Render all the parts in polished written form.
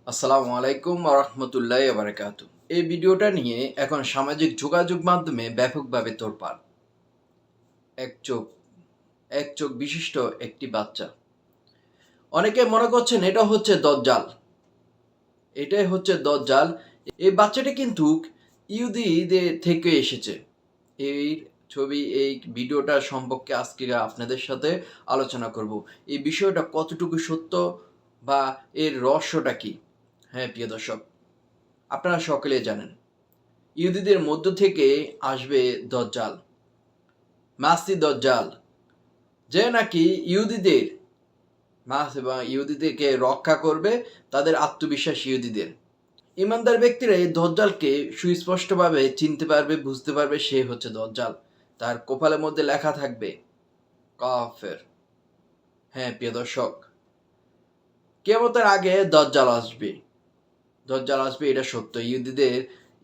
আসসালামু আলাইকুম ওয়া রাহমাতুল্লাহি ওয়া বারাকাতুহু। এই ভিডিওটা নিয়ে এখন সামাজিক যোগাযোগ মাধ্যমে ব্যাপকভাবে তোলপাড়। এক চোখ এক চোখ বিশিষ্ট একটি বাচ্চা। অনেকে মনে করছেন এটা হচ্ছে দজ্জাল। এটাই হচ্ছে দজ্জাল। এই বাচ্চাটি কিন্তু ইহুদিদের থেকে এসেছে। এই এই ভিডিওটা সম্পর্কে আজকে আপনাদের সাথে আলোচনা করব। এই বিষয়টা কতটুকু সত্য বা এর রহস্যটা কি? হ্যাঁ, প্রিয় দর্শক, আপনারা সকলেই জানেন ইহুদিদের মধ্য থেকে আসবে দজ্জাল, মাসিহ দজ্জাল, যে নাকি ইহুদিদেরকে রক্ষা করবে, তাদের আত্মবিশ্বাস ইহুদিদের। ইমানদার ব্যক্তিরা এই দজ্জালকে সুস্পষ্টভাবে চিনতে পারবে, বুঝতে পারবে সে হচ্ছে দজ্জাল। তার কপালের মধ্যে লেখা থাকবে কাফের। হ্যাঁ, প্রিয় দর্শক, কিয়ামতের আগে দজ্জাল আসবে। দজ্জাল আসবে, এটা সত্য।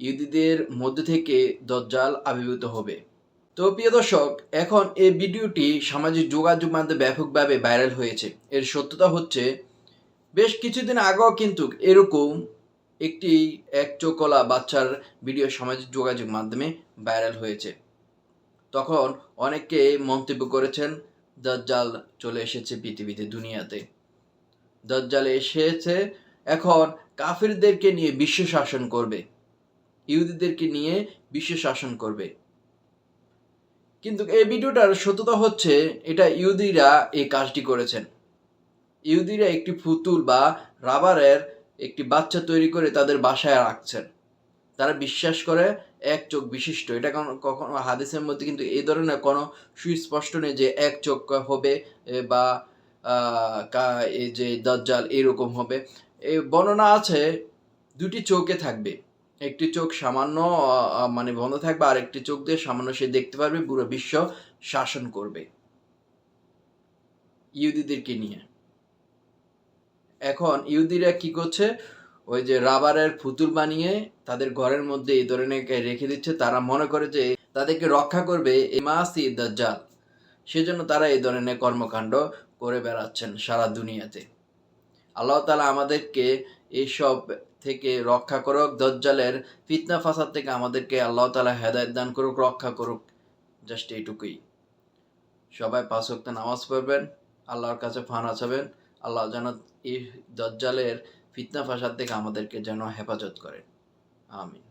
ইহুদিদের মধ্যে থেকে দজ্জাল আবির্ভূত হবে। তো প্রিয় দর্শক, এখন এই ভিডিওটি সামাজিক যোগাযোগ মাধ্যমে ব্যাপকভাবে ভাইরাল হয়েছে। এর সত্যতা হচ্ছে, বেশ কিছুদিন আগেও কিন্তু এরকম একটি এক চোখলা বাচ্চার ভিডিও সামাজিক যোগাযোগ মাধ্যমে ভাইরাল হয়েছে। তখন অনেকে মন্তব্য করেছেন, দাজ্জাল চলে এসেছে পৃথিবীতে, দুনিয়াতে। দাজ্জাল এসেছে, এখন কাফিরদেরকে নিয়ে বিশ্ব শাসন করবে, ইহুদিদেরকে নিয়ে বিশ্ব শাসন করবে। কিন্তু এই ভিডিওটার সত্যতা হচ্ছে, এটা ইহুদিরা এই কাজটি করেছেন। ইহুদিরা একটি পুতুল বা রাবারের একটি বাচ্চা তৈরি করে তাদের বাসায় রাখছেন। তারা বিশ্বাস করে এক চোখ বিশিষ্ট। এটা কখনো হাদিসের মধ্যে কিন্তু এই ধরনের কোনো সুস্পষ্ট নেই যে এক চোখ হবে, বা এই যে দাজ্জাল এরকম হবে। এই বর্ণনা আছে, দুটি চোখে থাকবে। একটি চোখ সামান্য মানে বন্ধ থাকবে, আর একটি চোখ দিয়ে সামান্য সে দেখতে পারবে, পুরো বিশ্ব শাসন করবে ইহুদিদেরকে নিয়ে। এখন ইহুদিরা কি করছে, ওই যে রাবারের পুতুল বানিয়ে তাদের ঘরের মধ্যে এই ধরনের রেখে দিচ্ছে। তারা মনে করে যে তাদেরকে রক্ষা করবে এই মাসিহ দাজ্জাল। সেজন্য তারা এই ধরনের কর্মকাণ্ড করে বেড়াচ্ছেন সারা দুনিয়াতে। আল্লাহ তাআলা আমাদেরকে এইসব থেকে রক্ষা করুক, দজ্জালের ফিতনা ফাসাদ থেকে আমাদেরকে আল্লাহ তাআলা হেদায়েত দান করুক, রক্ষা করুক। জাস্ট এইটুকুই। সবাই ৫ ওয়াক্ত নামাজ পড়বেন, আল্লাহর কাছে ফানা চাবেন। আল্লাহ যেন এই দজ্জালের ফিতনা ফাসাদ থেকে আমাদেরকে যেন হেফাজত করেন। আমিন।